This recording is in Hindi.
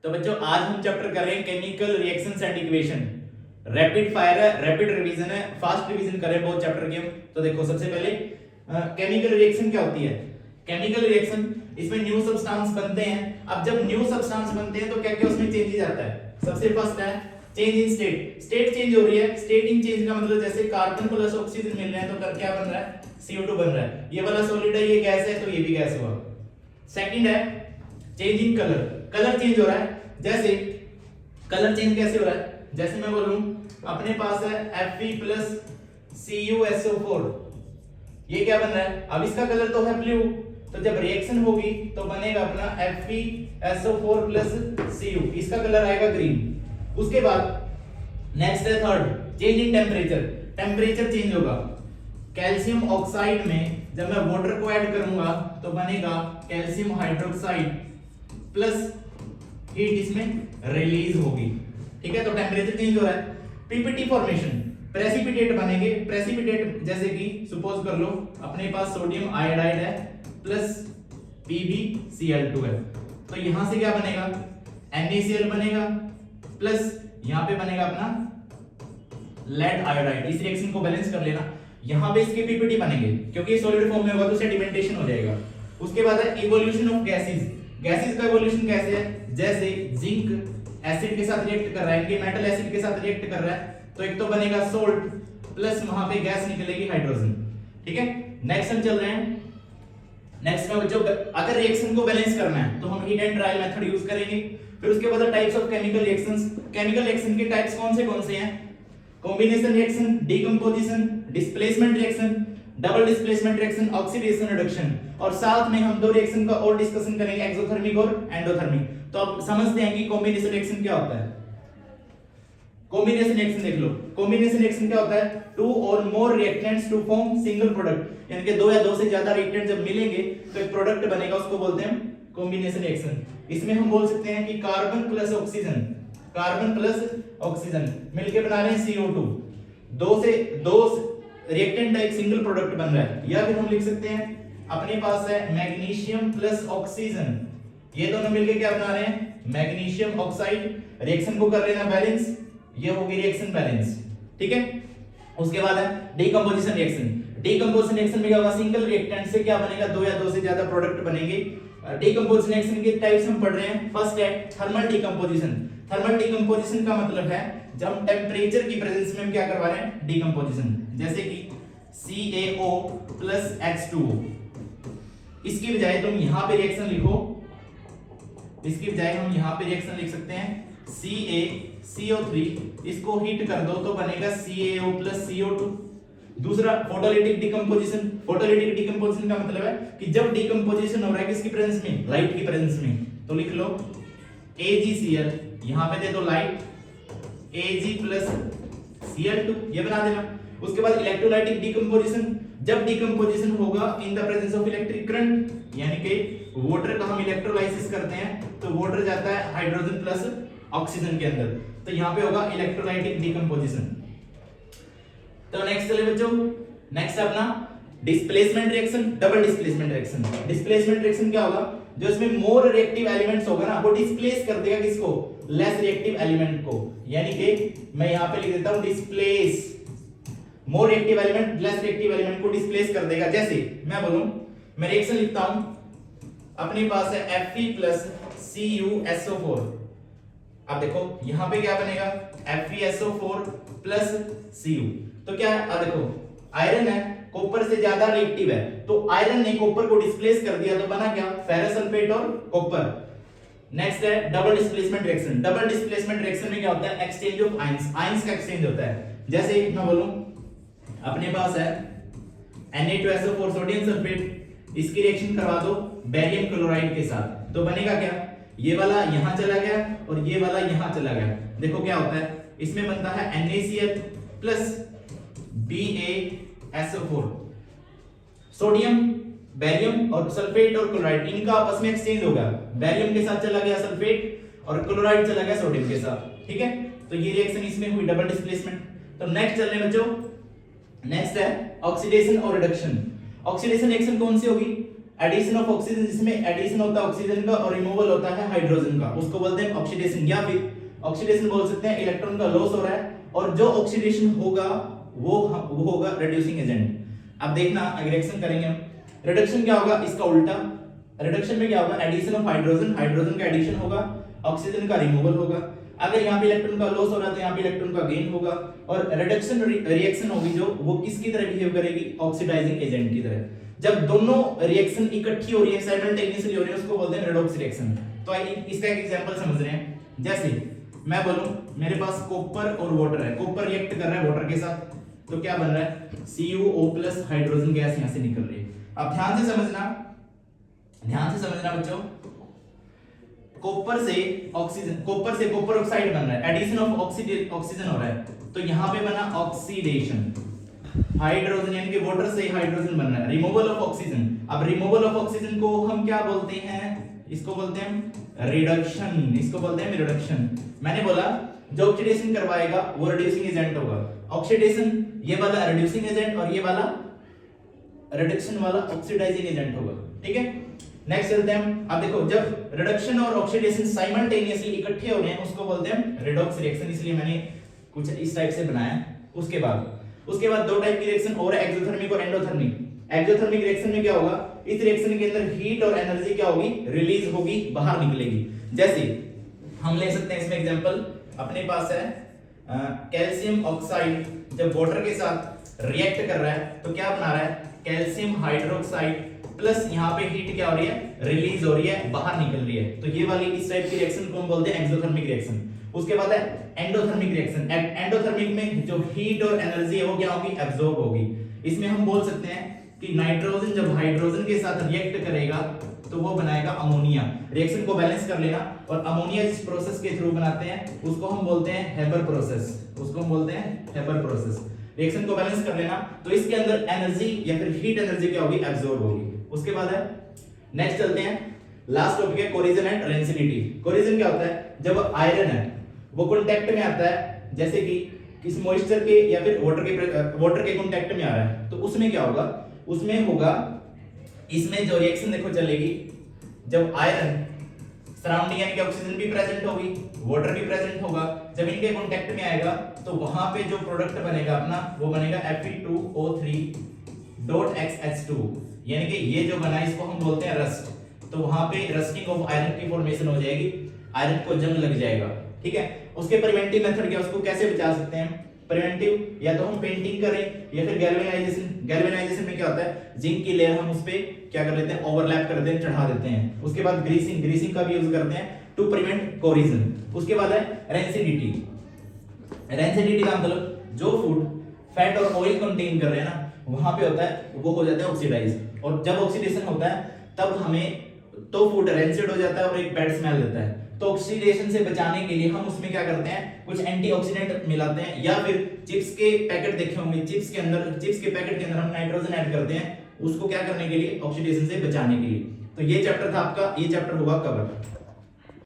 तो बच्चों आज हम चैप्टर कर रहे हैं chemical reactions and equation. Rapid fire है, रैपिड रिवीजन है, फास्ट रिवीजन कर रहे हैं बहुत चैप्टर के हम। तो देखो सबसे पहले केमिकल रिएक्शन क्या होती है। केमिकल रिएक्शन, इसमें न्यू सब्सटेंस बनते हैं। अब जब न्यू सब्सटेंस बनते हैं तो क्या क्या उसमें चेंजेस आता है। सबसे फर्स्ट है change in state. State change हो रही है। स्टेट इन चेंज का मतलब जैसे कार्बन प्लस ऑक्सीजन मिल रहे हैं तो क्या बन रहा है, CO2 बन रहा है। ये वाला सॉलिड है, ये गैस है तो ये भी गैस हुआ। सेकंड है change in colour. Colour change हो रहा है। जैसे कलर चेंज कैसे हो रहा है, जैसे मैं बोलूं अपने पास है Fe+CuSO4, ये क्या बन रहा है। अब इसका कलर तो है ब्लू, तो जब रिएक्शन होगी तो बनेगा अपना FeSO4+Cu, इसका कलर आएगा ग्रीन। उसके बाद नेक्स्ट है third change in temperature. Temperature change होगा। कैल्शियम ऑक्साइड में जब मैं वाटर को ऐड करूंगा तो बनेगा कैल्शियम हाइड्रोक्साइड प्लस हीट इसमें रिलीज होगी। ठीक है, तो टेम्परेचर चेंज हो रहा है। पीपीटी फॉर्मेशन, प्रेसिपिटेट बनेंगे। प्रेसिपिटेट जैसे कि सपोज कर लो अपने पास सोडियम आयोडाइड है प्लस PbCl2 है, तो यहां से क्या बनेगा, NaCl बनेगा प्लस यहां पे बनेगा अपना लेड आयोडाइड। इस रिएक्शन को बैलेंस कर लेना। यहां पे इसके पीपीटी बनेंगे क्योंकि सॉलिड फॉर्म में होगा तो सेडिमेंटेशन हो जाएगा। उसके बाद है इवोल्यूशन ऑफ गैसेस। गैसेस का इवोल्यूशन कैसे है, जैसे जिंक एसिड के साथ रिएक्ट कर रहा है, कि मेटल एसिड के साथ रिएक्ट कर रहा है तो एक तो बनेगा सोल्ट प्लस वहां पे गैस निकलेगी हाइड्रोजन। ठीक है, नेक्स्ट हम चल रहे हैं। नेक्स्ट में बच्चों अगर रिएक्शन को बैलेंस करना है तो हम heat and trial method use करेंगे। फिर उसके बाद types of chemical reactions. Chemical reaction के टाइप्स कौन से हैं, combination reaction, decomposition, displacement reaction, double displacement reaction, oxidation reduction, और साथ में हम दो रिएक्शन का और डिस्कशन करेंगे, एक्सोथर्मिक और एंडोथर्मिक। तो आप समझते हैं कि कॉम्बिनेशन रिएक्शन क्या होता है। कॉम्बिनेशन रिएक्शन देख लो। कॉम्बिनेशन रिएक्शन क्या होता है, टू और more reactants to form single product, यानी कि दो या दो से ज्यादा रिएक्टेंट जब मिलेंगे तो एक प्रोडक्ट बनेगा, उसको बोलते हैं कॉम्बिनेशन रिएक्शन। इसमें हम बोल सकते हैं कि कार्बन प्लस ऑक्सीजन मिलके बना रहे हैं CO2। दो रिएक्टेंट एक सिंगल प्रोडक्ट बन रहा है। या फिर हम लिख सकते हैं अपने पास है मैग्नीशियम प्लस ऑक्सीजन, ये दोनों मिलके क्या बना रहे हैं, मैग्नीशियम ऑक्साइड। रिएक्शन को कर लेना बैलेंस, ये होगी रिएक्शन बैलेंस। ठीक है, उसके बाद है डीकंपोजिशन रिएक्शन। डीकंपोजिशन रिएक्शन में क्या होगा, सिंगल रिएक्टेंट से क्या बनेगा, दो या दो से ज्यादा प्रोडक्ट बनेंगे। डीकंपोजिशन रिएक्शन के टाइप्स हम पढ़ रहे हैं। फर्स्ट है थर्मल डीकंपोजिशन। थर्मल डीकंपोजिशन का मतलब है जब हम टेम्परेचर की प्रेजेंस में हम क्या करवा रहे हैं, डीकंपोजिशन। जैसे कि CaO+H2O, इसकी बजाय तुम यहां पे रिएक्शन लिखो, इसकी बजाय हम यहां पे रिएक्शन लिख सकते हैं CaCO3, इसको हीट कर दो तो बनेगा CaO+CO2। दूसरा फोटोलिटिक डिकंपोजिशन। फोटोलिटिक डिकंपोजिशन का मतलब है कि जब डिकंपोजिशन हो रहा है किसकी प्रेजेंस में, लाइट की प्रेजेंस में, तो लिख लो AgCl, यहां पे दे दो लाइट, Ag+Cl2, ये बना देना। उसके बाद इलेक्ट्रोलाइटिक डिकंपोजिशन, जब डिकंपोजिशन होगा in the presence of electric current, यानी कि वाटर का हम इलेक्ट्रोलाइसिस करते हैं तो वाटर जाता है हाइड्रोजन प्लस ऑक्सीजन के अंदर, तो यहां पे होगा इलेक्ट्रोलाइटिक डिकंपोजिशन। तो नेक्स्ट चले बच्चों, नेक्स्ट अपना displacement reaction, double displacement reaction. Displacement reaction क्या होगा, जो इसमें मोर रिएक्टिव एलिमेंट्स होगा ना, वो डिस्प्लेस कर देगा किसको, लेस रिएक्टिव एलिमेंट को। यानी कि मैं यहां पे लिख देता हूं displace, more reactive element less reactive element को डिस्प्लेस कर देगा। जैसे मैं बोलूं, मैं रिएक्शन लिखता हूं, अपने पास है FeCuSO4। अब देखो यहां पे क्या बनेगा, FeSO4+Cu, तो क्या है, अब देखो आयरन है, कॉपर से ज्यादा रिएक्टिव है, तो आयरन ने कॉपर को डिस्प्लेस कर दिया तो बना क्या, फेरस सल्फेट और कॉपर। नेक्स्ट है double displacement reaction. Double displacement reaction में क्या होता है, एक्सचेंज ऑफ आयंस, आयंस का एक्सचेंज होता है। जैसे मैं बोलूं अपने पास है Na2SO4 सोडियम सल्फेट, इसकी रिएक्शन करवा दो बेरियम क्लोराइड के साथ, तो बनेगा क्या, ये वाला यहां चला गया और ये वाला यहां चला गया। देखो क्या होता है, इसमें बनता है NaCl plus BaSO4। Sodium, barium और सल्फेट और क्लोराइड, इनका आपस में एक्सचेंज होगा। बेरियम के साथ चला गया सल्फेट और क्लोराइड चला गया सोडियम के साथ। ठीक है, तो ये रिएक्शन इसमें हुई, डबल डिस्प्लेसमेंट। तो नेक्स्ट चल रहे हैं बच्चों, नेक्स्ट है ऑक्सीडेशन और रिडक्शन। ऑक्सीडेशन रिएक्शन कौन सी होगी, एडिशन ऑफ ऑक्सीजन, जिसमें एडिशन होता है ऑक्सीजन का और रिमूवल होता है हाइड्रोजन का, उसको बोलते हैं ऑक्सीडेशन, या फिर ऑक्सीडेशन बोल सकते हैं, इलेक्ट्रॉन का लॉस हो रहा है और जो ऑक्सीडेशन होगा वो होगा रिड्यूसिंग एजेंट। अब देखना रिएक्शन करेंगे हम, रिडक्शन क्या होगा, इसका उल्टा। रिडक्शन में क्या होगा, एडिशन ऑफ हाइड्रोजन, हाइड्रोजन का एडिशन होगा, ऑक्सीजन का रिमूवल होगा। अगर यहाँ पे इलेक्ट्रॉन का लॉस हो रहा है तो यहाँ पे इलेक्ट्रॉन का गेन होगा, और रिडक्शन रिएक्शन होगी जो वो किसकी तरह बिहेव करेगी, ऑक्सीडाइजिंग एजेंट की तरह। जब दोनों रिएक्शन इकट्ठी हो रही है, साइमल्टेनियसली हो रही है, उसको बोलते हैं रेडॉक्स रिएक्शन। तो इसका एक एग्जांपल समझ रहे हैं, जैसे मैं बोलूं मेरे पास कॉपर और वाटर है, कॉपर रिएक्ट कर रहा है वाटर के साथ, तो क्या बन रहा है, CuO+ हाइड्रोजन गैस यहां से निकल रही है। अब ध्यान से समझना बच्चों, कॉपर से कॉपर ऑक्साइड बन रहा है, एडिशन ऑफ ऑक्सीजन हो रहा है, तो यहां पे बना ऑक्सीडेशन, हाइड्रोजन यानी कि वाटर से हाइड्रोजन बन रहा है, रिमूवल ऑफ ऑक्सीजन। अब रिमूवल ऑफ ऑक्सीजन को हम क्या बोलते हैं, इसको बोलते हैं रिडक्शन, इसको बोलते हैं रिडक्शन। मैंने बोला जो ऑक्सीडेशन करवाएगा वो रिड्यूसिंग एजेंट होगा, ऑक्सीडेशन ये वाला रिड्यूसिंग एजेंट और ये वाला रिडक्शन वाला ऑक्सीडाइजिंग एजेंट होगा, ठीक है। नेक्स्ट चलते हैं हम। अब देखो जब रिडक्शन और ऑक्सीडेशन साइमल्टेनियसली इकट्ठे हो रहे हैं उसको बोलते हैं रिडॉक्स रिएक्शन, इसलिए मैंने कुछ इस टाइप से बनाया। उसके बाद दो टाइप की रिएक्शन और है, एक्सोथर्मिक और एंडोथर्मिक। एक्सोथर्मिक रिएक्शन में क्या होगा, इस रिएक्शन के अंदर हीट और एनर्जी क्या होगी, रिलीज होगी, बाहर निकलेगी। जैसे हम ले सकते हैं इसमें एग्जांपल, अपने पास है कैल्शियम ऑक्साइड जब वाटर के साथ रिएक्ट कर रहा है तो क्या बना रहा है, कैल्शियम हाइड्रोक्साइड प्लस यहाँ पे हीट क्या हो रही है, रिलीज हो रही है, बाहर निकल रही है। तो ये वाली इस टाइप की रिएक्शन को हम बोलते हैं एक्सोथर्मिक रिएक्शन। उसके बाद है एंडोथर्मिक रिएक्शन। एंडोथर्मिक में जो हीट और एनर्जी है वो क्या होगी, एब्जॉर्ब होगी। इसमें हम बोल सकते हैं कि नाइट्रोजन जब हाइड्रोजन के साथ रिएक्ट करेगा तो वो बनाएगा अमोनिया। रिएक्शन को बैलेंस कर लेना, और अमोनिया जिस प्रोसेस के थ्रू बनाते हैं उसको हम बोलते हैं हेबर प्रोसेस, रिएक्शन को बैलेंस कर लेना। तो इसके अंदर एनर्जी या फिर हीट एनर्जी क्या होगी, एब्जॉर्ब होगी। उसके बाद है नेक्स्ट चलते हैं, लास्ट टॉपिक है कोरिजन एंड रेंसिडिटी। कोरिजन क्या होता है, जब आयरन है वो कांटेक्ट में आता है, जैसे कि किसी मॉइस्चर के या फिर वाटर के कांटेक्ट में आ रहा है, तो उसमें क्या होगा, उसमें होगा, इसमें जो रिएक्शन देखो चलेगी, जब आयरन सराउंडिंग यानी कि ऑक्सीजन भी प्रेजेंट होगी, वाटर भी प्रेजेंट होगा, जब इनके कांटेक्ट में आएगा तो वहां पे जो प्रोडक्ट बनेगा अपना वो बनेगा Fe2O3.XH2, यानी कि ये जो बना इसको हम बोलते हैं रस्ट। तो वहां पे रस्टिंग ऑफ आयरन की फॉर्मेशन हो जाएगी, आयरन को जंग लग जाएगा, ठीक है। उसके प्रिवेंटिव मेथड क्या, उसको कैसे बचा सकते हैं, प्रिवेंटिव या तो हम पेंटिंग करें या फिर गैल्वेनाइजेशन। गैल्वेनाइजेशन में क्या होता है, जिंक की लेयर हम उस पे क्या कर लेते हैं, ओवरलैप कर देते हैं, चढ़ा देते हैं। उसके बाद ग्रीसिंग का भी यूज करते हैं टू प्रिवेंट कोरिजन। उसके बाद है रेंसिडिटी का मतलब जो फूड फैट और ऑयल कंटेन कर रहे हैं ना, वहां पे होता है वो हो जाता है ऑक्सीडाइज, और जब ऑक्सीडेशन होता है तब हमें तो फूड रेंसिड हो जाता है और एक बैड स्मेल देता है। तो ऑक्सीडेशन से बचाने के लिए हम उसमें क्या करते हैं, कुछ एंटीऑक्सीडेंट मिलाते हैं, या फिर चिप्स के पैकेट देखे होंगे, चिप्स के पैकेट के अंदर हम नाइट्रोजन ऐड करते हैं, उसको क्या करने के लिए, ऑक्सीडेशन से बचाने के लिए। तो ये चैप्टर था आपका, ये चैप्टर होगा कवर।